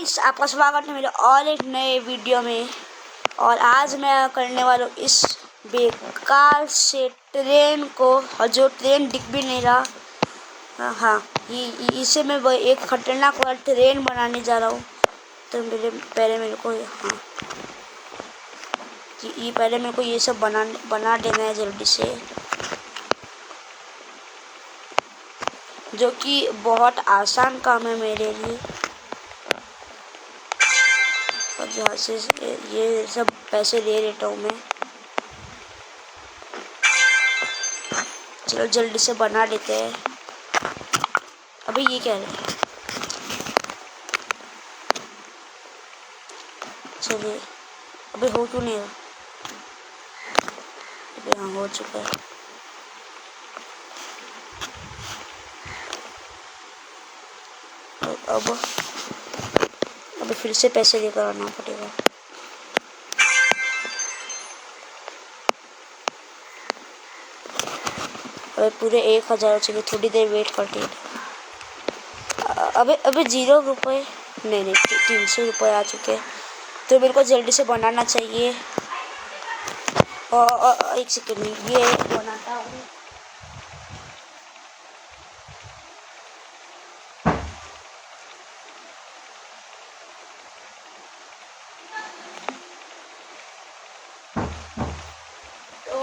Guys, आपका स्वागत है मेरे और एक नए वीडियो में। और आज मैं करने वाला हूँ इस बेकार से ट्रेन को, और जो ट्रेन दिख भी नहीं रहा। हाँ, इसे मैं एक खतरनाक वाला ट्रेन बनाने जा रहा हूँ। तो मेरे को पहले मेरे को ये सब बना देना है जल्दी से, जो कि बहुत आसान काम है मेरे लिए। और यहाँ से ये सब पैसे ले लेता हूँ मैं। चलो जल्दी से बना देते हैं। अभी ये क्या है? चलिए, अभी हो क्यों नहीं रहा? अभी हाँ, हो चुका है। अब फिर से पैसे लेकर आना पड़ेगा। अबे पूरे 1000 हो चुके, थोड़ी देर वेट करते हैं। अबे 0 रुपये, नहीं 300 रुपये आ चुके। तो मेरे को जल्दी से बनाना चाहिए। और एक सेकंड में ये बनाता हूँ। तो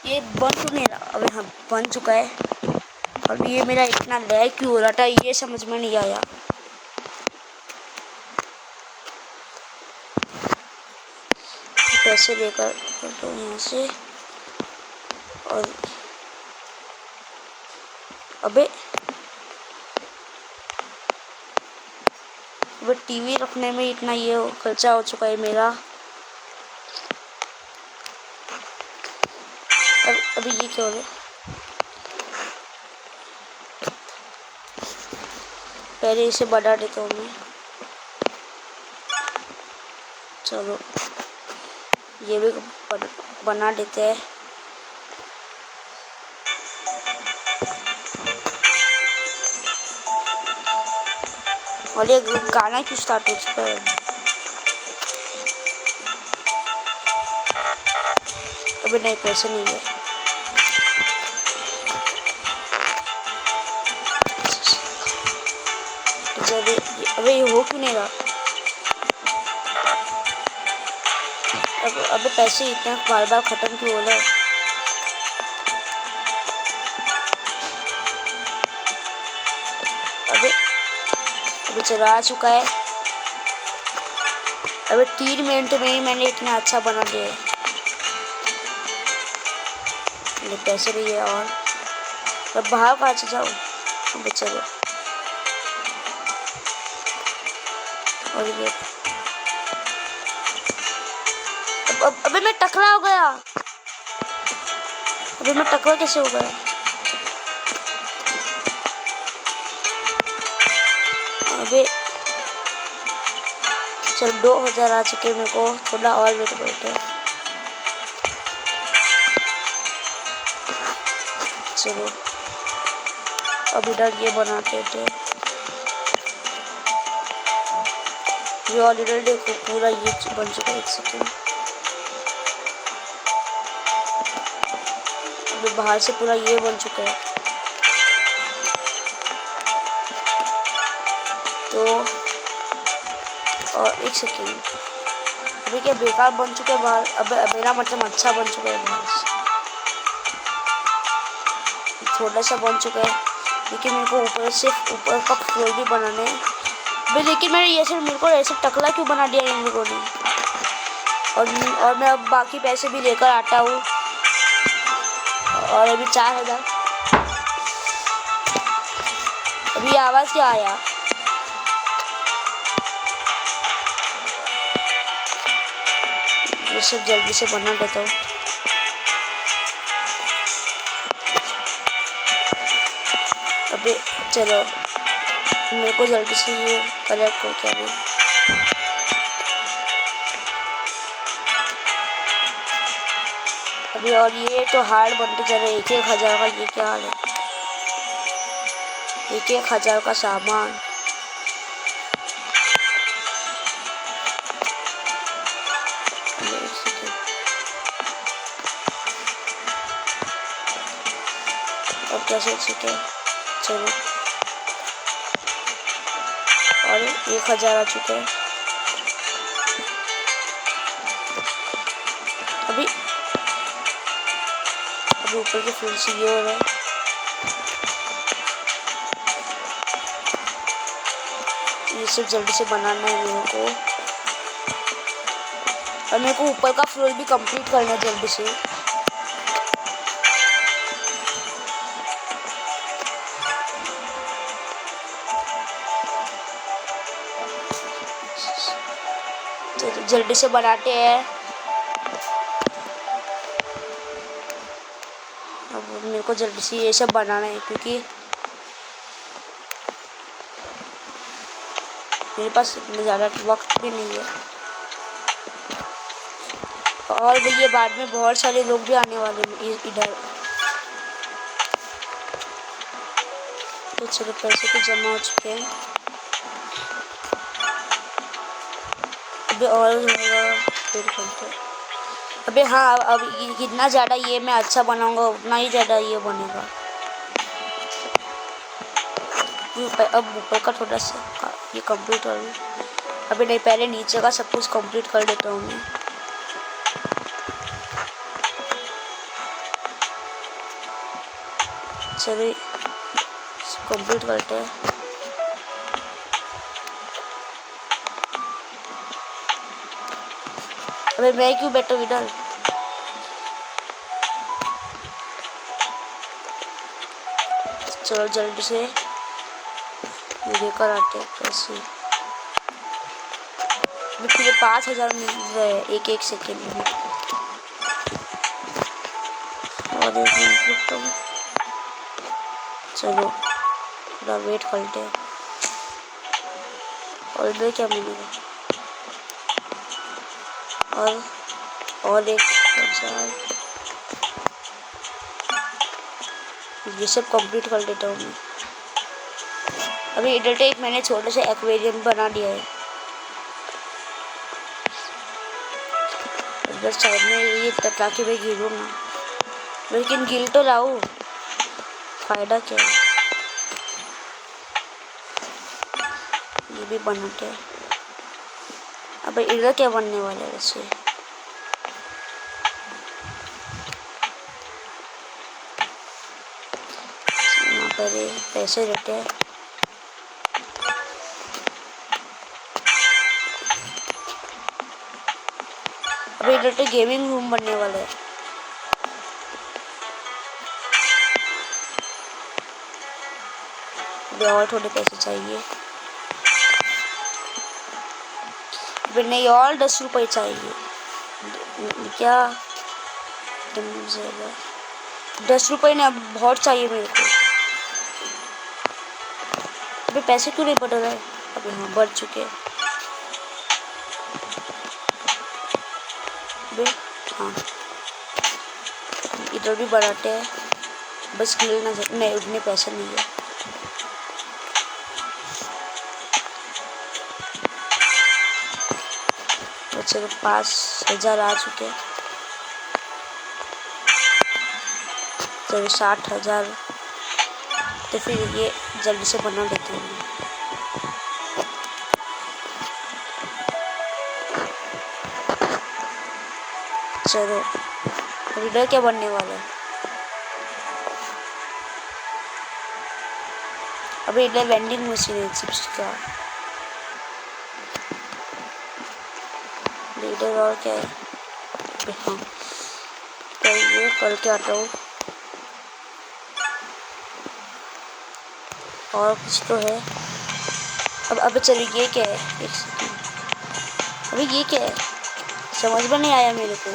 ये बन तो नहीं रहा। अबे हाँ, बन चुका है। और ये मेरा इतना लैग क्यों हो रहा था, ये समझ में नहीं आया। पैसे लेकर तो यहाँ से, और अबे टीवी रखने में इतना ये खर्चा हो चुका है मेरा। अभी ये क्या हो गया? पहले इसे बढ़ा देता हूँ मैं। चलो ये भी बना देते हैं। और ये गाना क्यों स्टार्ट हो चुका है? अभी नहीं, पैसे नहीं है। अबे ये हो क्यों नहीं रहा? अबे पैसे इतना बार बार खत्म क्यों हो रहा है? अबे चला चुका है। अबे 3 मिनट में ही मैंने इतना अच्छा बना दिया है। मेरे पैसे भी है। और अब बाहर कहाँ से जाऊँ? अबे चलो, और ये अबे मैं टकरा हो गया। अबे मैं टकरा कैसे हो गया? अबे चल 2000 आ चुके, मेरे को थोड़ा और वेट करते हैं। चलो अब इधर ये बनाते थे। ये ऑलरेडी देखो पूरा ये बन चुका है। 1 सेकेंड, अभी बाहर से पूरा ये बन चुका है। तो और 1 सेकेंड, अभी क्या बेकार बन चुका है बाहर? अब मेरा मतलब अच्छा बन चुका है बाहर से। थोड़ा सा बन चुका है, लेकिन मेरे को ऊपर का फ्लोर भी बनाना है। भाई लेकिन मेरे को ऐसे टकला क्यों बना दिया इन लोगों ने? और मैं अब बाकी पैसे भी लेकर आता हूँ। और अभी 4000। अभी आवाज़ क्या आया? ये सब जल्दी से बना देता हूँ। अबे चलो, मेरे को जल्दी से ये कलेक्ट करके अभी और ये तो हार्ड बनते जा रहे। 1000 का ये क्या हाल है? 1000 का सामान। कैसे चुके चलो, और 1000 आ चुके हैं। अभी ऊपर के फ्लोर से ये हो रहा है। ये सब जल्दी से बनाना है मेरे को, और मेरे को ऊपर का फ्लोर भी कंप्लीट करना है जल्दी से। तो जल्दी से बनाते हैं। अब मेरे को जल्दी से ये सब बनाना है क्योंकि मेरे पास इतना ज़्यादा वक्त भी नहीं है, और ये बाद में बहुत सारे लोग भी आने वाले हैं इधर। तो चलो, पैसे तो जमा हो चुके हैं। अभी और फिर करते हैं। अबे हाँ, अब जितना ज़्यादा ये मैं अच्छा बनाऊंगा उतना ही ज़्यादा ये बनेगा। अब ऊपर का थोड़ा सा ये कंप्लीट कर लूँ। अभी नहीं, पहले नीचे का सब कुछ कंप्लीट कर देता हूँ मैं। चलिए कंप्लीट करते हैं। अबे मैं क्यों बैठा इधर? चलो जल्दी से लेकर आते हैं पैसे। मुझे 5000 मिल रहे हैं एक सेकेंड में। और एक मिनट रुकता हूँ। चलो थोड़ा वेट करते हैं। और इधर क्या मिलेगा? और 1000। ये सब कंप्लीट कर देता हूँ मैं। अभी इधर एक मैंने छोटे से एक्वेरियम बना दिया है। इधर साइड में ये ताकि मैं गिरूँ ना, लेकिन गिर तो लाऊं, फायदा क्या है? ये भी बनाते हैं। अब इधर क्या बनने वाला है वैसे? यहाँ पर पैसे रहते हैं। अब इधर तो गेमिंग रूम बनने वाला है। और थोड़े पैसे चाहिए। नहीं, और 10 रुपये चाहिए। क्या 10 रुपये ना, बहुत चाहिए मेरे को। अभी पैसे क्यों नहीं बढ़ रहा है? अभी हाँ, बढ़ चुके हैं। हाँ, इधर भी बढ़ाते हैं, बस खेल ना नहीं, उतने पैसे नहीं है। चलो 5000 आ चुके हैं। चलो 60,000। तो फिर ये जल्दी से बना देते हैं। चलो इधर क्या बनने वाला है? अभी इधर वेंडिंग मशीन है चिप्स का। इधर और क्या है? हाँ, तो ये करके आता हूँ। और कुछ तो है। अब चलिए, ये क्या है? एक सेकंड। अभी ये क्या है? समझ में नहीं आया मेरे को।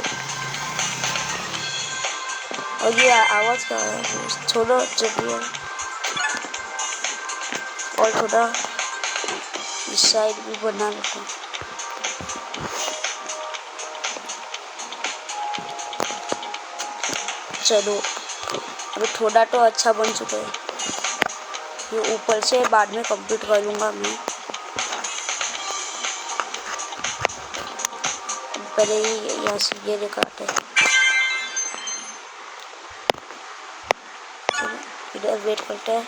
और ये आवाज़ क्या है? छोड़ो, चलिए और थोड़ा इस साइड भी बना लेते हैं। चलो अभी थोड़ा तो अच्छा बन चुका है। ये ऊपर से बाद में कंप्लीट कर लूँगा मैं। पहले ही यहाँ से ये दिखाते हैं। चलो इधर वेट करते हैं।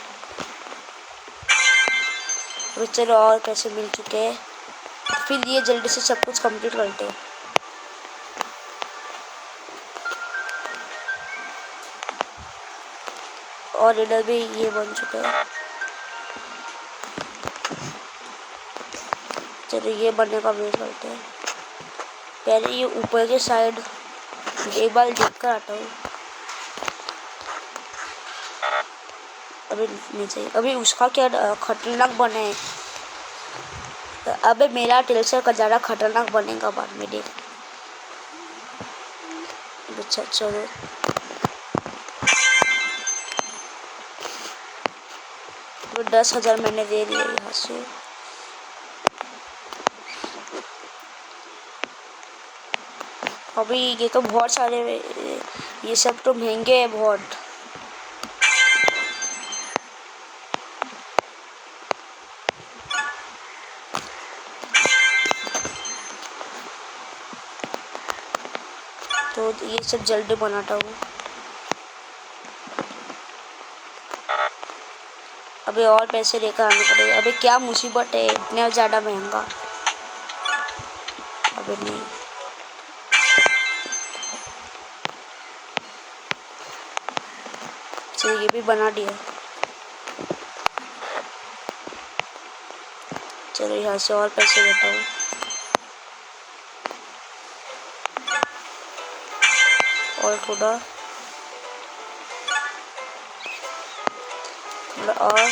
अभी चलो और पैसे मिल चुके हैं, फिर ये जल्दी से सब कुछ कंप्लीट करते हैं। और इधर भी ये बन चुका है। चलो ये बनने का वेट करते हैं। पहले ये ऊपर के साइड एक बार देख कर आता हूँ। अभी नीचे अभी उसका क्या खतरनाक बने। अबे मेरा टेल्सर का ज़्यादा खतरनाक बनेगा बाद में देख। अच्छा चलो तो 10,000 मैंने दे दिया यहाँ से। अभी ये तो बहुत सारे, ये सब तो महंगे हैं बहुत। तो ये सब जल्दी बनाता हूँ। अभी और पैसे लेकर आने पड़ेंगे। अभी क्या मुसीबत है, इतना ज़्यादा महंगा। अभी नहीं, चलिए ये भी बना दिया। चलो यहाँ से और पैसे लेता हूँ। और थोड़ा और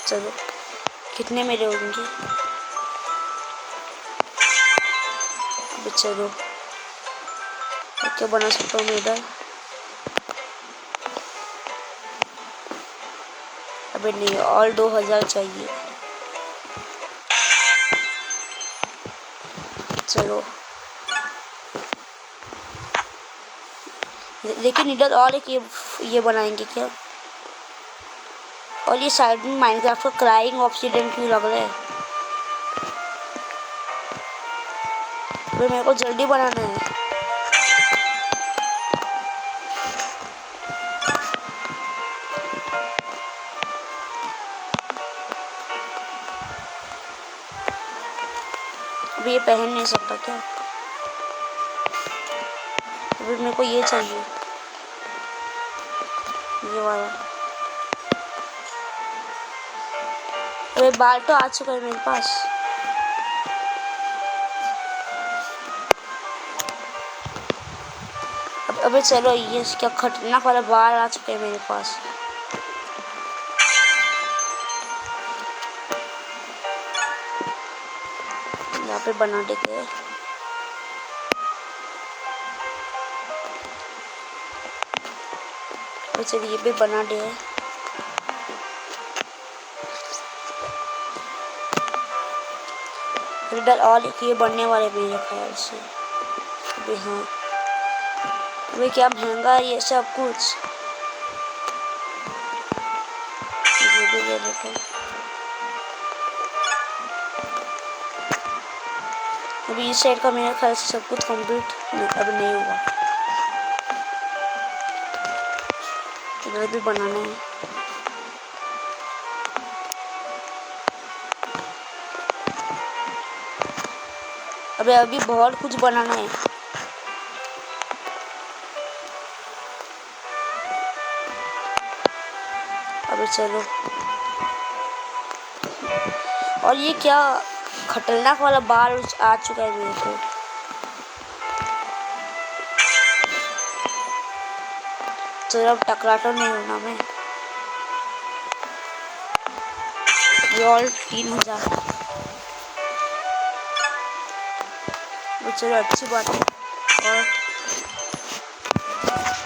चलो कितने मेरे होंगे। अभी चलो क्या बना सकता हूँ मैं इधर। अभी नहीं, और 2,000 चाहिए। चलो लेकिन इधर और एक ये बनाएंगे क्या। और ये साइड में माइनक्राफ्ट का क्राइंग ऑब्सीडियन क्यों लग रहा है। मेरे को जल्दी बनाना है। अभी ये पहन नहीं सकता क्या। अभी मेरे को ये चाहिए, ये वाला। अरे बाल तो आ चुका है मेरे पास। अबे चलो ये क्या खतरनाक वाला बाल आ चुके हैं मेरे पास। यहाँ पे बना देते हैं। चलिए ये भी बना दे। इधर और ये बनने वाले मेरे ख्याल से। अभी हाँ, अभी क्या महंगा है ये सब कुछ। ये भी ले लेते हैं। अभी इस साइड का मेरे ख्याल से सब कुछ कंप्लीट अब नहीं हुआ। इधर भी बनाना है। अभी बहुत कुछ बनाना है। अभी चलो, और ये क्या खतरनाक वाला बाल आ चुका है मेरे को। चलो अब टकरा तो नहीं होना मैं। ये और 3,000। चलो अच्छी बात है। और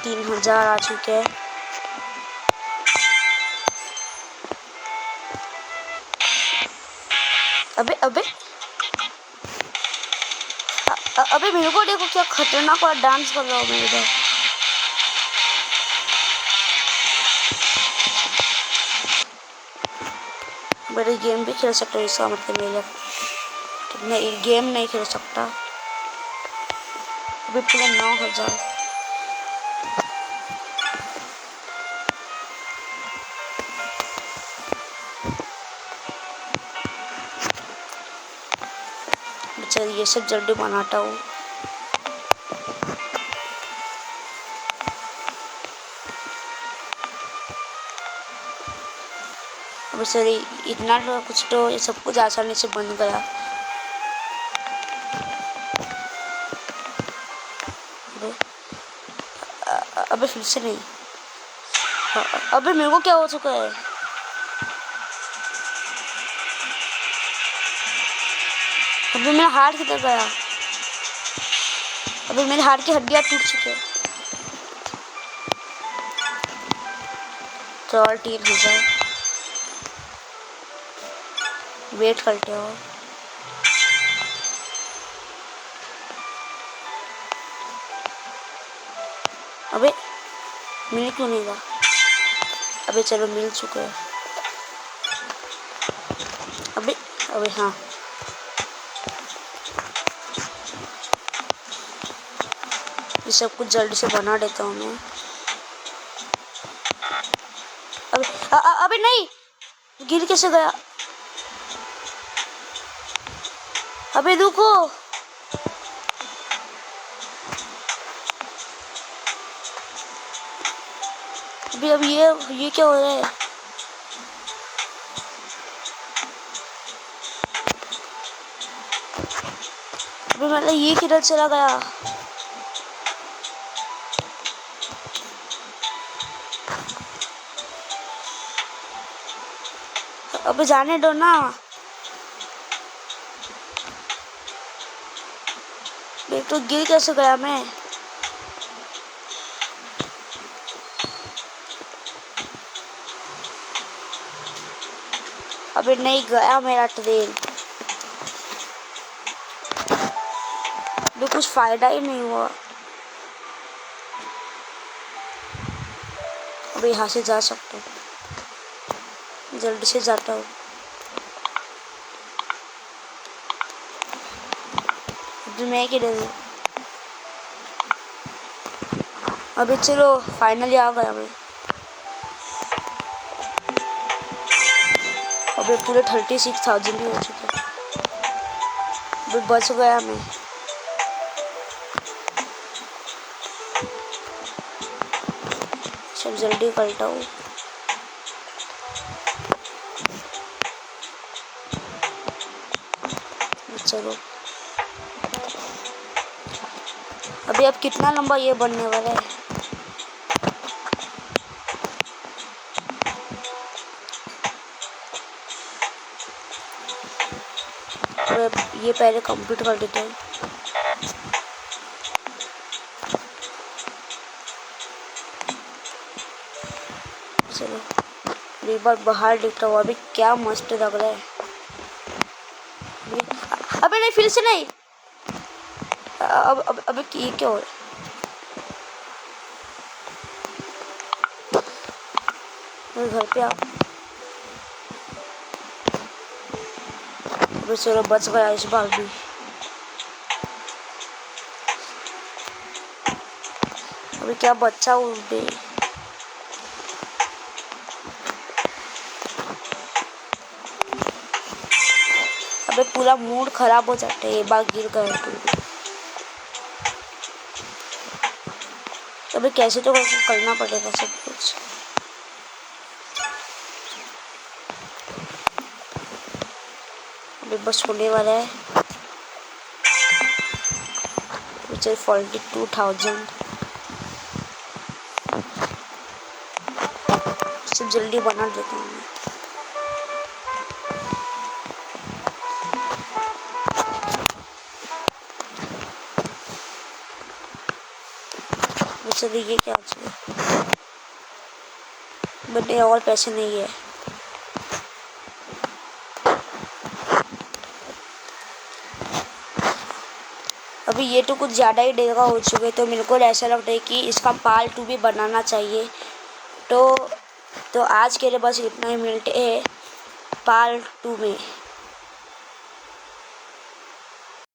3,000 आ चुके हैं। अबे अबे अबे मेरे को देखो क्या खतरनाक वाला डांस कर रहा हूँ मैं इधर। बड़े गेम भी खेल सकता हूँ, इसका मतलब मेरा मैं गेम नहीं खेल सकता। अभी पूरा 9,000। चल ये सब जल्दी बनाता हूँ। अब सर इतना कुछ तो ये सब कुछ आसानी से बन गया। अबे फिर से नहीं। अबे मेरे को क्या हो चुका है? अबे मेरा हाथ किधर गया? अबे मेरे हाथ की हड्डियाँ टूट चुके हैं। तो और 3 हो जाए, वेट करते हो। अबे मिल क्यों नहीं रहा? अबे चलो मिल चुके हैं। अबे अबे हाँ, ये सब कुछ जल्दी से बना देता हूँ मैं। अबे नहीं, गिर कैसे गया? अबे रुको, अभी अब ये क्या हो रहा है? अबे मतलब ये किधर चला गया? अबे जाने दो ना। तो गिर कैसे गया मैं? अबे नहीं गया मेरा ट्रेन। अबे कुछ फायदा ही नहीं हुआ। अबे यहाँ से जा सकता हूँ, जल्दी से जाता हूँ। अभी मैं किधर हूँ? अबे चलो फाइनली आ गया मैं। अबे पूरे 36,000 भी हो चुके हैं। अबे बच गया मैं। चल जल्दी करता हूँ। चलो अभी अब कितना लंबा ये बनने वाला है? अब ये पहले कंप्लीट कर देते हैं। चलो एक बार बाहर देखता हूँ, अभी क्या मस्त लग रहा है। अबे नहीं, फिर से नहीं। अब ये क्या हो रहा है? घर पे आओ। अबे चलो बच गया इस बार भी। अबे क्या बच्चा उड़ गई। अबे पूरा मूड खराब हो जाता है, एक बार गिर गए तो। अबे कैसे तो करना पड़ेगा सब कुछ। अबे बस होने वाला है। चल 42,000 सब जल्दी बना देता हूँ मैं। मुझसे देखिए क्या चाहिए, बट और पैसे नहीं है। अभी ये तो कुछ ज़्यादा ही देर का हो चुके, तो मेरे को ऐसा लगता है कि इसका पार्ट 2 भी बनाना चाहिए। तो आज के लिए बस इतना ही, मिलते हैं पार्ट 2 में।